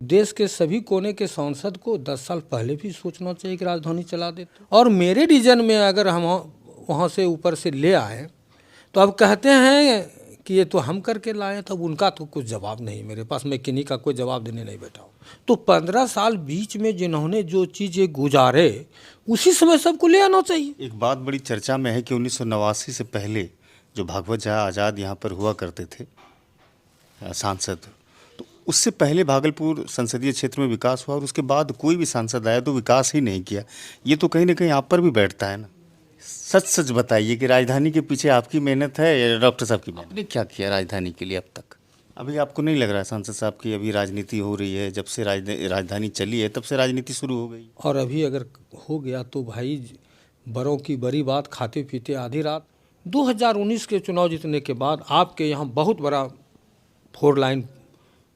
देश के सभी कोने के सांसद को 10 साल पहले भी सोचना चाहिए कि राजधानी चला देते। और मेरे रीजन में अगर हम वहाँ से ऊपर से ले आए तो अब कहते हैं कि ये तो हम करके लाए, तब उनका तो कुछ जवाब नहीं मेरे पास, मैं किन्हीं का कोई जवाब देने नहीं बैठा हूँ। तो 15 साल बीच में जिन्होंने जो चीज़ें गुजारे उसी समय सबको ले आना चाहिए। एक बात बड़ी चर्चा में है कि 1989 से पहले जो भागवत झा आज़ाद यहाँ पर हुआ करते थे सांसद, तो उससे पहले भागलपुर संसदीय क्षेत्र में विकास हुआ और उसके बाद कोई भी सांसद आया तो विकास ही नहीं किया। ये तो कहीं ना कहीं आप पर भी बैठता है ना। सच सच बताइए कि राजधानी के पीछे आपकी मेहनत है या डॉक्टर साहब की मेहनत? आपने क्या किया राजधानी के लिए अब तक? अभी आपको नहीं लग रहा है सांसद साहब की अभी राजनीति हो रही है? जब से राजधानी चली है तब से राजनीति शुरू हो गई। और अभी अगर हो गया तो भाई बड़ों की बड़ी बात, खाते पीते आधी रात। 2019 के चुनाव जीतने के बाद आपके यहाँ बहुत बड़ा 4 लाइन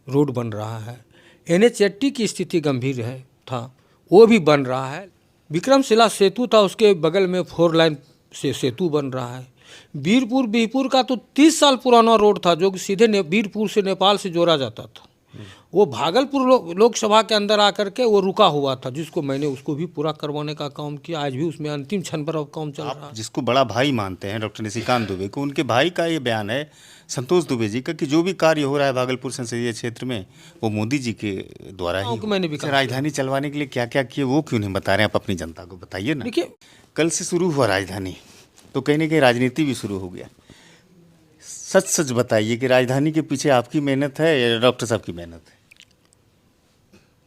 रोड बन रहा है। NH80 की स्थिति गंभीर है था, वो भी बन रहा है। विक्रमशिला सेतु था, उसके बगल में 4 लाइन से सेतु बन रहा है। बीरपुर का तो 30 साल पुराना रोड था जो कि सीधे बीरपुर से नेपाल से जोड़ा जाता था। वो भागलपुर लोकसभा के अंदर आकर के वो रुका हुआ था, जिसको मैंने उसको भी पूरा करवाने का काम किया। आज भी उसमें अंतिम क्षण पर काम चल रहा है। जिसको बड़ा भाई मानते हैं डॉक्टर निशिकांत दुबे को, उनके भाई का ये बयान है संतोष दुबे जी का कि जो भी कार्य हो रहा है भागलपुर संसदीय क्षेत्र में वो मोदी जी के द्वारा ही। मैंने भी राजधानी चलवाने के लिए क्या क्या किए वो क्यों नहीं बता रहे हैं? आप अपनी जनता को बताइए ना। देखिए, कल से शुरू हुआ राजधानी, तो कहीं ना कहीं राजनीति भी शुरू हो गया। सच सच बताइए कि राजधानी के पीछे आपकी मेहनत है या डॉक्टर साहब की मेहनत है?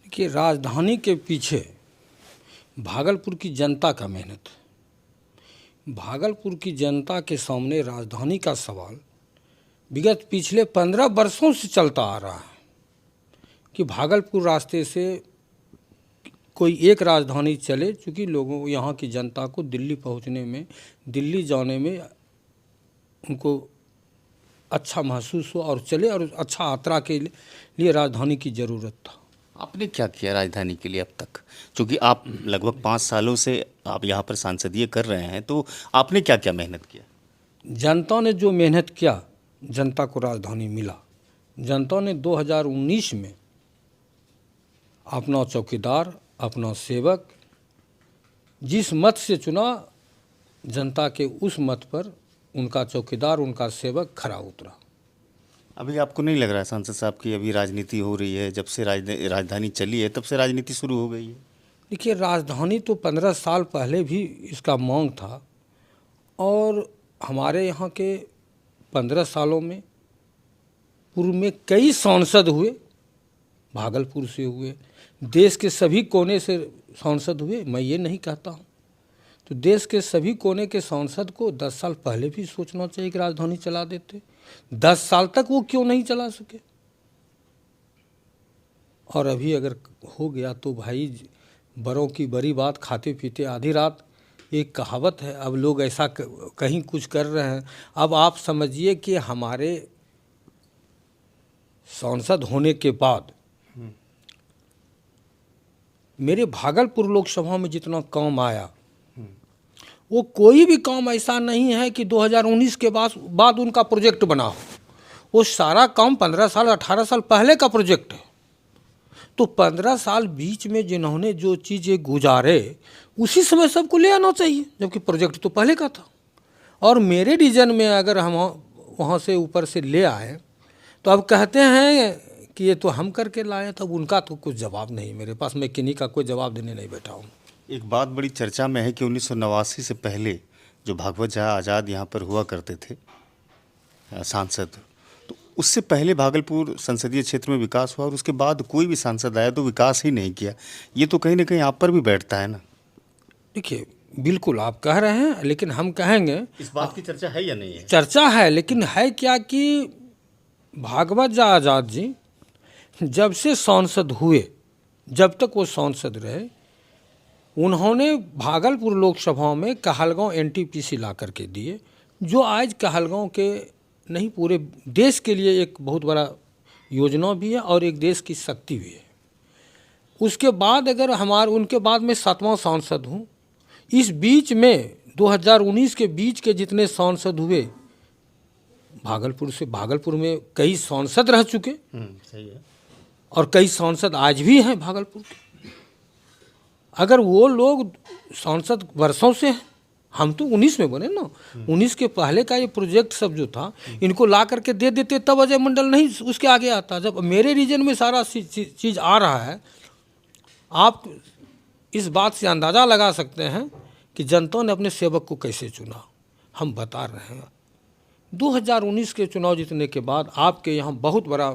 कि राजधानी के पीछे भागलपुर की जनता का मेहनत है। भागलपुर की जनता के सामने राजधानी का सवाल विगत पिछले 15 वर्षों से चलता आ रहा है कि भागलपुर रास्ते से कोई एक राजधानी चले, क्योंकि लोगों यहाँ की जनता को दिल्ली पहुँचने में, दिल्ली जाने में उनको अच्छा महसूस हो और चले, और अच्छा यात्रा के लिए राजधानी की ज़रूरत था। आपने क्या किया राजधानी के लिए अब तक? क्योंकि आप लगभग 5 सालों से आप यहाँ पर सांसदीय कर रहे हैं, तो आपने क्या क्या मेहनत किया? जनता ने जो मेहनत किया, जनता को राजधानी मिला। जनता ने 2019 में अपना चौकीदार, अपना सेवक जिस मत से चुना, जनता के उस मत पर उनका चौकीदार, उनका सेवक खरा उतरा। अभी आपको नहीं लग रहा है सांसद साहब की अभी राजनीति हो रही है? जब से राजधानी चली है तब से राजनीति शुरू हो गई है। देखिए, राजधानी तो 15 साल पहले भी इसका मांग था, और हमारे यहाँ के 15 सालों में पूर्व में कई सांसद हुए, भागलपुर से हुए, देश के सभी कोने से सांसद हुए। मैं ये नहीं कहता हूँ, तो देश के सभी कोने के सांसद को 10 साल पहले भी सोचना चाहिए कि राजधानी चला देते। 10 साल तक वो क्यों नहीं चला सके? और अभी अगर हो गया तो भाई बड़ों की बड़ी बात, खाते पीते आधी रात। एक कहावत है, अब लोग ऐसा कहीं कुछ कर रहे हैं। अब आप समझिए कि हमारे सांसद होने के बाद मेरे भागलपुर लोकसभा में जितना काम आया, वो कोई भी काम ऐसा नहीं है कि 2019 के बाद उनका प्रोजेक्ट बना हो। वो सारा काम 15 साल 18 साल पहले का प्रोजेक्ट है। तो 15 साल बीच में जिन्होंने जो चीज़ें गुजारे उसी समय सबको ले आना चाहिए, जबकि प्रोजेक्ट तो पहले का था। और मेरे रीजन में अगर हम वहाँ से ऊपर से ले आए तो अब कहते हैं कि ये तो हम करके लाए, तब उनका तो कुछ जवाब नहीं मेरे पास, मैं किन्हीं का कोई जवाब देने नहीं बैठा हूँ। एक बात बड़ी चर्चा में है कि 1989 से पहले जो भागवत झा आज़ाद यहाँ पर हुआ करते थे सांसद, तो उससे पहले भागलपुर संसदीय क्षेत्र में विकास हुआ और उसके बाद कोई भी सांसद आया तो विकास ही नहीं किया। ये तो कहीं ना कहीं आप पर भी बैठता है ना। देखिए, बिल्कुल आप कह रहे हैं, लेकिन हम कहेंगे इस बात की चर्चा है या नहीं है? चर्चा है, लेकिन है क्या कि भागवत झा आज़ाद जी जब से सांसद हुए, जब तक वो सांसद रहे, उन्होंने भागलपुर लोकसभा में कहलगांव NTPC ला करके दिए, जो आज कहलगांव के नहीं पूरे देश के लिए एक बहुत बड़ा योजना भी है और एक देश की शक्ति भी है। उसके बाद अगर उनके बाद में 7वां सांसद हूँ। इस बीच में 2019 के बीच के जितने सांसद हुए भागलपुर में कई सांसद रह चुके। सही है। और कई सांसद आज भी हैं भागलपुर के। अगर वो लोग सांसद वर्षों से हैं, हम तो 19 में बने ना, 19 के पहले का ये प्रोजेक्ट सब जो था इनको ला करके दे देते तब अजय मंडल नहीं उसके आगे आता। जब मेरे रीजन में सारा चीज़ आ रहा है, आप इस बात से अंदाज़ा लगा सकते हैं कि जनता ने अपने सेवक को कैसे चुना। हम बता रहे हैं 2019 के चुनाव जीतने के बाद आपके यहाँ बहुत बड़ा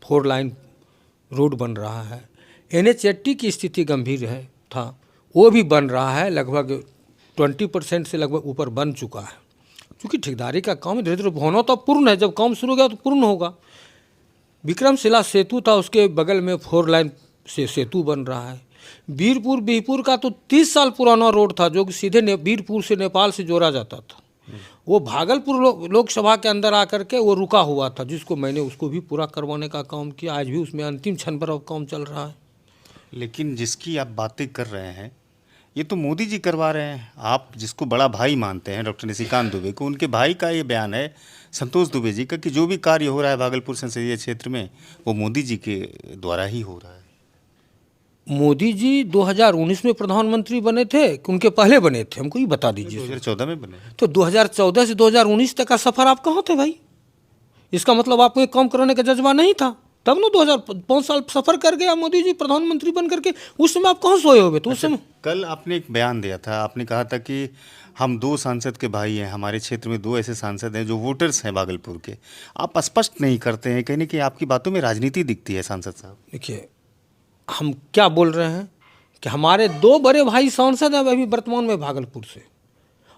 4 लाइन रोड बन रहा है। NH80 की स्थिति गंभीर है था, वो भी बन रहा है, लगभग 20% से लगभग ऊपर बन चुका है। क्योंकि ठेकेदारी का काम धीरे धीरे होना तो पूर्ण है, जब काम शुरू हो गया तो पूर्ण होगा। विक्रमशिला सेतु था, उसके बगल में 4 लाइन से सेतु बन रहा है। बीरपुर बिहपुर का तो 30 साल पुराना रोड था जो कि सीधे बीरपुर से नेपाल से जोड़ा जाता था। वो भागलपुर लोकसभा के अंदर आकर के वो रुका हुआ था, जिसको मैंने उसको भी पूरा करवाने का काम किया। आज भी उसमें अंतिम क्षण पर अब काम चल रहा है। लेकिन जिसकी आप बातें कर रहे हैं ये तो मोदी जी करवा रहे हैं। आप जिसको बड़ा भाई मानते हैं डॉक्टर निशिकांत दुबे को, उनके भाई का ये बयान है संतोष दुबे जी का कि जो भी कार्य हो रहा है भागलपुर संसदीय क्षेत्र में वो मोदी जी के द्वारा ही हो रहा है। मोदी जी 2019 में प्रधानमंत्री बने थे कि उनके पहले बने थे, हमको ये बता दीजिए। 2014 में बने। तो 2014 से 2019 तक का सफ़र आप कहाँ थे भाई? इसका मतलब आपको एक काम करने का जज्बा नहीं था, तब ना 2005 साल सफ़र कर गया मोदी जी प्रधानमंत्री बन करके। उस समय आप कहाँ सोए हुए? तो उस समय कल आपने एक बयान दिया था, आपने कहा था कि हम 2 सांसद के भाई हैं, हमारे क्षेत्र में 2 ऐसे सांसद हैं जो वोटर्स हैं भागलपुर के। आप स्पष्ट नहीं करते हैं, कहीं ना कहीं आपकी बातों में राजनीति दिखती है सांसद साहब। देखिए, हम क्या बोल रहे हैं कि हमारे 2 बड़े भाई सांसद हैं अभी वर्तमान में भागलपुर से,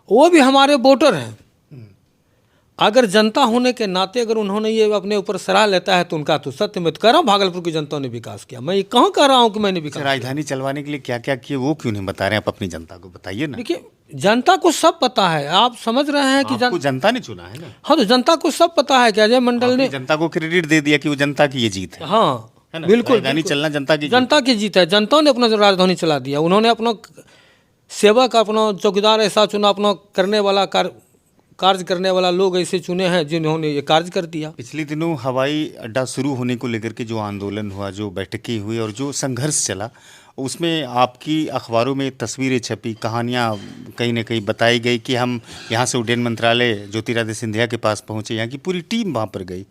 वो भी हमारे वोटर हैं। अगर जनता होने के नाते अगर उन्होंने ये अपने ऊपर सराह लेता है तो उनका तो सत्य मैं तो कह रहा हूँ भागलपुर की जनता ने विकास किया। मैं ये कहाँ कह रहा हूँ कि मैंने विकास। राजधानी चलवाने के लिए क्या क्या किए वो क्यों नहीं बता रहे हैं? आप अपनी जनता को बताइए ना। देखिए, जनता को सब पता है, आप समझ रहे हैं कि आपको जनता ने चुना है ना। हाँ, तो जनता को सब पता है कि अजय मंडल ने जनता को क्रेडिट दे दिया कि वो जनता की ये जीत है। हाँ बिल्कुल, राजधानी चलना जनता की जीत है। जनता ने अपना राजधानी चला दिया। उन्होंने अपना सेवक, अपना चौकीदार ऐसा चुना, अपना करने वाला कार्य करने वाला लोग ऐसे चुने हैं जिन्होंने ये कार्य कर दिया। पिछले दिनों हवाई अड्डा शुरू होने को लेकर के जो आंदोलन हुआ, जो बैठकें हुई और जो संघर्ष चला, उसमें आपकी अखबारों में तस्वीरें छपी, कहानियाँ कहीं ना कहीं बताई गई कि हम यहाँ से उड्डयन मंत्रालय ज्योतिरादित्य सिंधिया के पास पहुँचे, यहाँ की पूरी टीम वहाँ पर गई।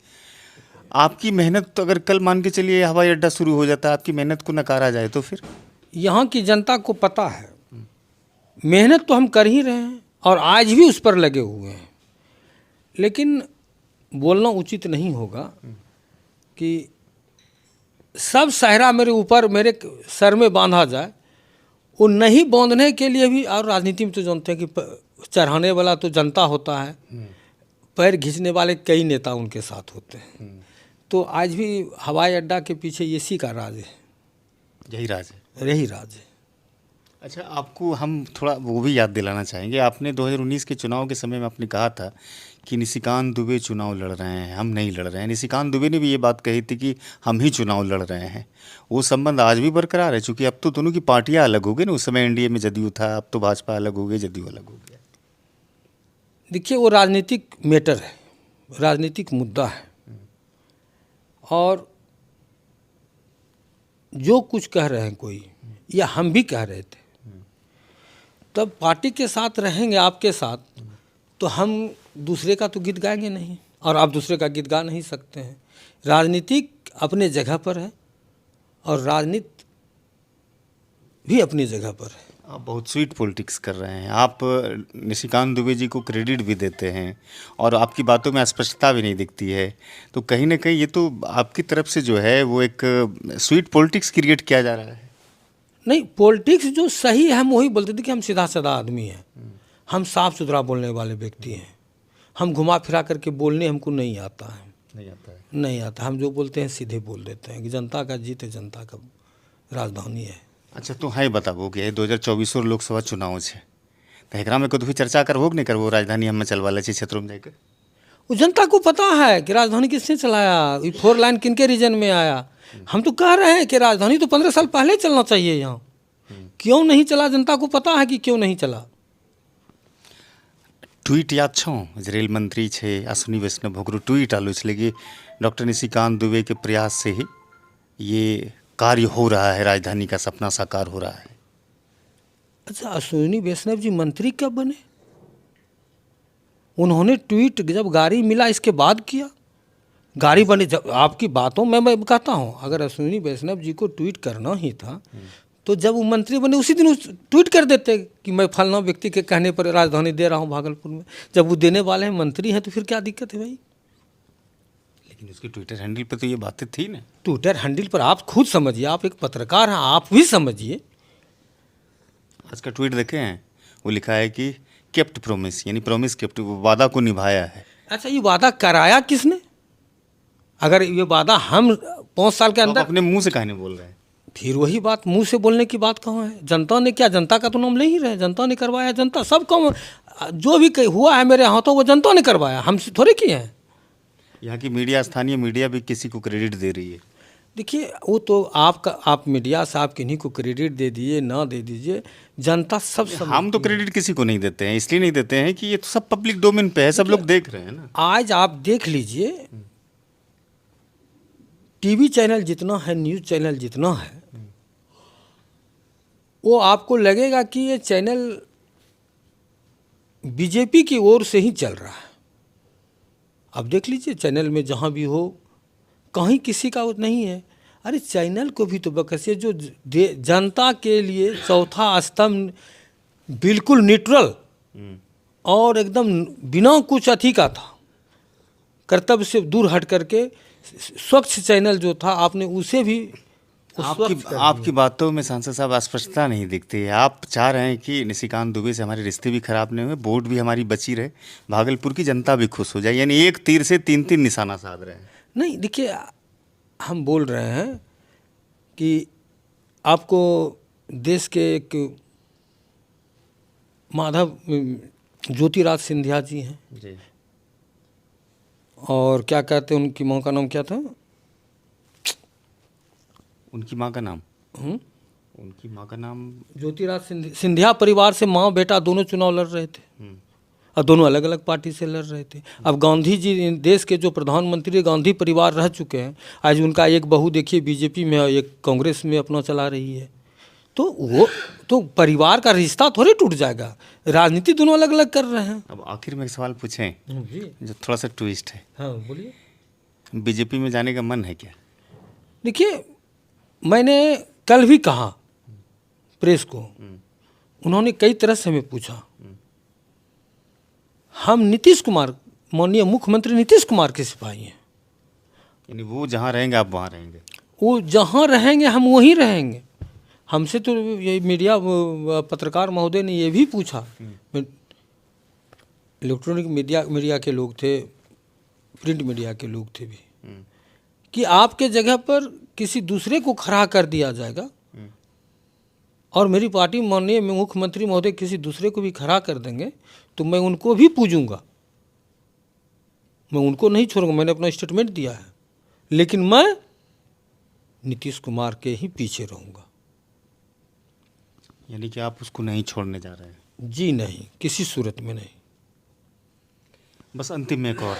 आपकी मेहनत तो अगर कल मान के चलिए हवाई अड्डा शुरू हो जाता है, आपकी मेहनत को नकारा जाए तो फिर? यहाँ की जनता को पता है, मेहनत तो हम कर ही रहे हैं और आज भी उस पर लगे हुए हैं। लेकिन बोलना उचित नहीं होगा कि सब सहरा मेरे ऊपर, मेरे सर में बांधा जाए। वो नहीं बांधने के लिए भी, और राजनीति में तो जानते हैं कि चढ़ाने वाला तो जनता होता है, पैर खींचने वाले कई नेता उनके साथ होते हैं। तो आज भी हवाई अड्डा के पीछे इसी का राज है। यही राज है, यही राज है। अच्छा, आपको हम थोड़ा वो भी याद दिलाना चाहेंगे। आपने 2019 के चुनाव के समय में आपने कहा था कि निशिकांत दुबे चुनाव लड़ रहे हैं, हम नहीं लड़ रहे हैं। निशिकांत दुबे ने भी ये बात कही थी कि हम ही चुनाव लड़ रहे हैं। वो संबंध आज भी बरकरार है, चूँकि अब तो दोनों की पार्टियां अलग हो गई ना। उस समय एनडीए में जदयू था, अब तो भाजपा अलग हो गई, जदयू अलग हो गया। देखिए, वो राजनीतिक मैटर है, राजनीतिक मुद्दा है। और जो कुछ कह रहे हैं कोई, या हम भी कह रहे थे, तब पार्टी के साथ रहेंगे आपके साथ, तो हम दूसरे का तो गीत गाएंगे नहीं, और आप दूसरे का गीत गा नहीं सकते हैं। राजनीतिक अपने जगह पर है और राजनीति भी अपनी जगह पर है। आप बहुत स्वीट पॉलिटिक्स कर रहे हैं। आप निशिकांत दुबे जी को क्रेडिट भी देते हैं और आपकी बातों में अस्पष्टता भी नहीं दिखती है। तो कहीं ना कहीं ये तो आपकी तरफ से जो है वो एक स्वीट पॉलिटिक्स क्रिएट किया जा रहा है। नहीं, पॉलिटिक्स जो सही है हम वही बोलते थे कि हम सीधा साधा आदमी हैं, हम साफ सुथरा बोलने वाले व्यक्ति हैं। हम घुमा फिरा करके बोलने हमको नहीं आता है, नहीं आता। हम जो बोलते हैं सीधे बोल देते हैं कि जनता का जीत है, जनता का राजधानी है। अच्छा, तो है बताबो कि 2024 लोकसभा चुनाव है, तो एकरा में कभी चर्चा करबो कि नहीं करबो? राजधानी हम चलवा ले क्षेत्रों में जाकर वो जनता को पता है कि राजधानी किसने चलाया, 4 लाइन किनके रीजन में आया। हम तो कह रहे हैं कि राजधानी तो 15 साल पहले चलना चाहिए यहाँ, क्यों नहीं चला? जनता को पता है कि क्यों नहीं चला। ट्वीट याद छो जे रेल मंत्री छे अश्विनी वैष्णव ओकरो ट्वीट आलो छलै कि डॉक्टर निशिकांत दुबे के प्रयास से ही ये कार्य हो रहा है, राजधानी का सपना साकार हो रहा है। अच्छा, अश्विनी वैष्णव जी मंत्री कब बने? उन्होंने ट्वीट जब गाड़ी मिला इसके बाद किया। गाड़ी बनी जब आपकी बातों में मैं कहता हूँ, अगर अश्विनी वैष्णव जी को ट्वीट करना ही था तो जब वो मंत्री बने उसी दिन ट्वीट कर देते कि मैं फलाना व्यक्ति के कहने पर राजधानी दे रहा हूँ भागलपुर में। जब वो देने वाले हैं, मंत्री हैं, तो फिर क्या दिक्कत है भाई? लेकिन उसके ट्विटर हैंडल पे तो ये बातें थी ना। ट्विटर हैंडल पर आप खुद समझिए, आप एक पत्रकार हैं, आप भी समझिए। आज का ट्वीट देखे हैं, वो लिखा है कि केप्ट प्रोमिस, यानी प्रोमिस केप्ट, वो वादा को निभाया है। अच्छा, ये वादा कराया किसने? अगर ये वादा हम 5 साल के तो आप अंदर, अपने मुंह से कहने बोल रहे हैं। फिर वही बात, मुंह से बोलने की बात कहाँ है? जनता ने क्या, जनता का तो नाम ले ही रहे, जनता ने करवाया। जनता सब काम जो भी हुआ है मेरे यहाँ तो वो जनता ने करवाया, हम थोड़े किए हैं। यहाँ की मीडिया, स्थानीय मीडिया भी किसी को क्रेडिट दे रही है। देखिए, वो तो आप मीडिया से आप किन्हीं को क्रेडिट दे दीजिए, ना दे दीजिए, जनता सब हम तो क्रेडिट किसी को नहीं देते हैं, इसलिए नहीं देते हैं कि ये तो सब पब्लिक डोमेन पे है, सब लोग देख रहे हैं ना। आज आप देख लीजिए, टीवी चैनल जितना है, न्यूज़ चैनल जितना है, वो आपको लगेगा कि ये चैनल बीजेपी की ओर से ही चल रहा है। अब देख लीजिए, चैनल में जहाँ भी हो, कहीं किसी का नहीं है। अरे चैनल को भी तो बकसिए, जो जनता के लिए चौथा स्तंभ, बिल्कुल न्यूट्रल और एकदम बिना कुछ अथी का था, कर्तव्य से दूर हट करके स्वच्छ चैनल जो था, आपने उसे भी आपकी बातों में सांसद साहब अस्पष्टता नहीं दिखती है। आप चाह रहे हैं कि निशिकांत दुबे से हमारे रिश्ते भी खराब नहीं हुए, वोट भी हमारी बची रहे, भागलपुर की जनता भी खुश हो जाए, यानी एक तीर से तीन तीन निशाना साध रहे हैं। नहीं, देखिए, हम बोल रहे हैं कि आपको देश के एक माधव ज्योतिराज सिंधिया जी हैं जी। और क्या कहते हैं, उनकी माँ का नाम क्या था? उनकी माँ का नाम उनकी माँ का नाम ज्योतिराज सिंधिया परिवार से माँ बेटा दोनों चुनाव लड़ रहे थे और दोनों अलग अलग पार्टी से लड़ रहे थे। अब गांधी जी देश के जो प्रधानमंत्री गांधी परिवार रह चुके हैं, आज उनका एक बहू देखिए बीजेपी में, एक कांग्रेस में अपना चला रही है। तो वो तो परिवार का रिश्ता थोड़ी टूट जाएगा, राजनीति दोनों अलग अलग कर रहे हैं। अब आखिर में एक सवाल पूछें जो थोड़ा सा ट्विस्ट है। हाँ, बोलिए। बीजेपी में जाने का मन है क्या? देखिए, मैंने कल भी कहा प्रेस को, उन्होंने कई तरह से हमें पूछा, हम नीतीश कुमार, माननीय मुख्यमंत्री नीतीश कुमार के सिपाही हैं। यानी वो जहाँ रहेंगे आप वहाँ रहेंगे? वो जहाँ रहेंगे हम वहीं रहेंगे। हमसे तो ये मीडिया पत्रकार महोदय ने ये भी पूछा, इलेक्ट्रॉनिक मीडिया के लोग थे, प्रिंट मीडिया के लोग थे भी, कि आपके जगह पर किसी दूसरे को खड़ा कर दिया जाएगा और मेरी पार्टी माननीय मुख्यमंत्री महोदय किसी दूसरे को भी खड़ा कर देंगे तो मैं उनको भी पूजूंगा, मैं उनको नहीं छोड़ूंगा। मैंने अपना स्टेटमेंट दिया है, लेकिन मैं नीतीश कुमार के ही पीछे रहूंगा। यानी कि आप उसको नहीं छोड़ने जा रहे हैं? जी नहीं, किसी सूरत में नहीं। बस अंतिम में एक और,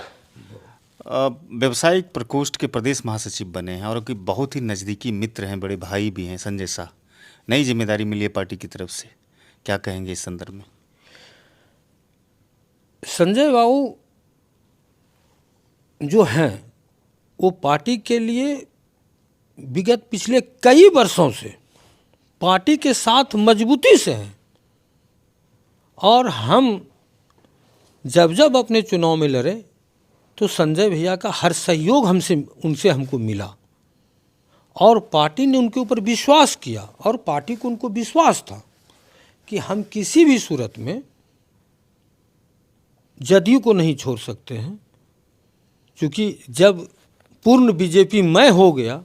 व्यवसायिक प्रकोष्ठ के प्रदेश महासचिव बने हैं और उनके बहुत ही नज़दीकी मित्र हैं, बड़े भाई भी हैं, संजय शाह, नई जिम्मेदारी मिली है पार्टी की तरफ से, क्या कहेंगे इस संदर्भ में? संजय बाबू जो हैं वो पार्टी के लिए विगत पिछले कई वर्षों से पार्टी के साथ मजबूती से हैं और हम जब जब अपने चुनाव में लड़े तो संजय भैया का हर सहयोग उनसे हमको मिला और पार्टी ने उनके ऊपर विश्वास किया और पार्टी को उनको विश्वास था कि हम किसी भी सूरत में जदयू को नहीं छोड़ सकते हैं, क्योंकि जब पूर्ण बीजेपी मैं हो गया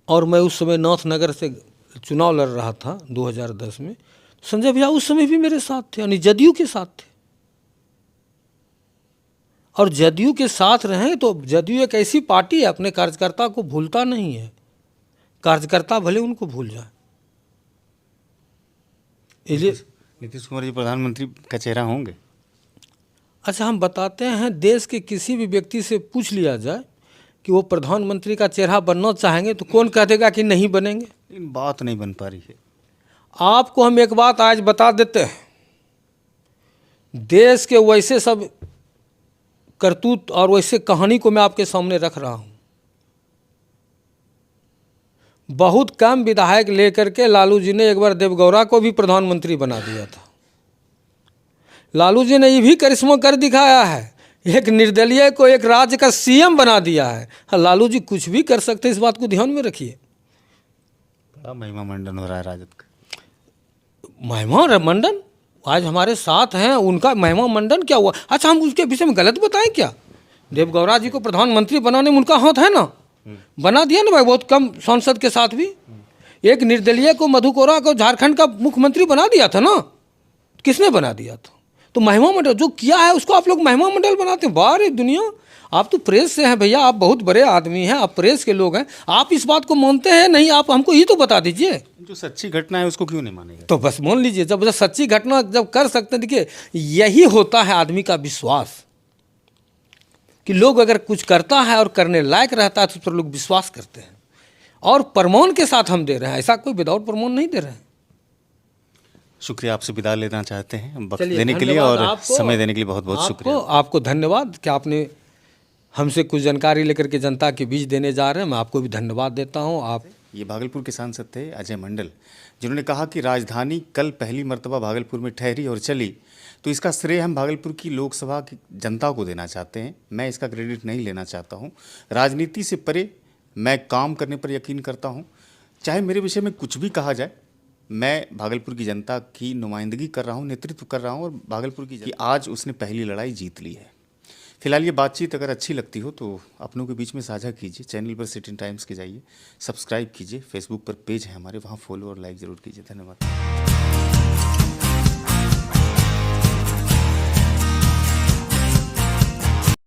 और मैं उस समय नाथनगर से चुनाव लड़ रहा था 2010 में, संजय भैया उस समय भी मेरे साथ थे, यानी जदयू के साथ थे। और जदयू के साथ रहें तो जदयू एक ऐसी पार्टी है अपने कार्यकर्ता को भूलता नहीं है, कार्यकर्ता भले उनको भूल जाए। इसलिए नीतीश कुमार जी प्रधानमंत्री का चेहरा होंगे? अच्छा, हम बताते हैं, देश के किसी भी व्यक्ति से पूछ लिया जाए कि वो प्रधानमंत्री का चेहरा बनना चाहेंगे तो कौन कह देगा कि नहीं बनेंगे। लेकिन बात नहीं बन पा रही है। आपको हम एक बात आज बता देते हैं, देश के वैसे सब करतूत और वैसे कहानी को मैं आपके सामने रख रहा हूँ। बहुत कम विधायक लेकर के लालू जी ने एक बार देवगौड़ा को भी प्रधानमंत्री बना दिया था। लालू जी ने ये भी करिश्मा कर दिखाया है, एक निर्दलीय को एक राज्य का सीएम बना दिया है। हाँ, लालू जी कुछ भी कर सकते हैं, इस बात को ध्यान में रखिए। बड़ा महिमा मंडन हो रहा है राजद का। महिमा मंडन आज हमारे साथ हैं, उनका महिमा मंडन क्या हुआ? अच्छा, हम उसके विषय में गलत बताएं क्या? देवगौड़ा जी को प्रधानमंत्री बनाने में उनका हाथ है ना, बना दिया ना भाई, बहुत कम सांसद के साथ भी। एक निर्दलीय को, मधु कोरा को झारखंड का मुख्यमंत्री बना दिया था ना, किसने बना दिया था? तो महिमा मंडल जो किया है उसको आप लोग महिमा मंडल बनाते हैं। बाहर दुनिया, आप तो प्रेस से हैं भैया, आप बहुत बड़े आदमी हैं, आप प्रेस के लोग हैं, आप इस बात को मानते हैं नहीं? आप हमको ये तो बता दीजिए। जो सच्ची घटना है उसको क्यों नहीं मानेगा? तो बस मान लीजिए, जब सच्ची घटना जब कर सकते हैं। देखिए, यही होता है आदमी का विश्वास, कि लोग अगर कुछ करता है और करने लायक रहता है तो उस पर लोग विश्वास करते हैं, और प्रमाण के साथ हम दे रहे हैं, ऐसा कोई विदाउट प्रमाण नहीं दे रहे हैं। शुक्रिया, आपसे विदा लेना चाहते हैं। वक्त चलिए, देने के लिए धन्यवाद और आपको, समय देने के लिए बहुत बहुत शुक्रिया। आपको धन्यवाद कि आपने हमसे कुछ जानकारी लेकर के जनता के बीच देने जा रहे हैं। मैं आपको भी धन्यवाद देता हूं। आप ये भागलपुर के सांसद थे अजय मंडल, जिन्होंने कहा कि राजधानी कल पहली मर्तबा भागलपुर में ठहरी और चली, तो इसका श्रेय हम भागलपुर की लोकसभा की जनता को देना चाहते हैं। मैं इसका क्रेडिट नहीं लेना चाहता हूँ। राजनीति से परे मैं काम करने पर यकीन करता हूँ। चाहे मेरे विषय में कुछ भी कहा जाए, मैं भागलपुर की जनता की नुमाइंदगी कर रहा हूँ, नेतृत्व कर रहा हूँ, और भागलपुर की आज उसने पहली लड़ाई जीत ली है। फिलहाल ये बातचीत अगर अच्छी लगती हो तो अपनों के बीच में साझा कीजिए। चैनल पर सिटी टाइम्स के जाइए, सब्सक्राइब कीजिए। फेसबुक पर पेज है हमारे, वहाँ फॉलो और लाइक ज़रूर कीजिए। धन्यवाद।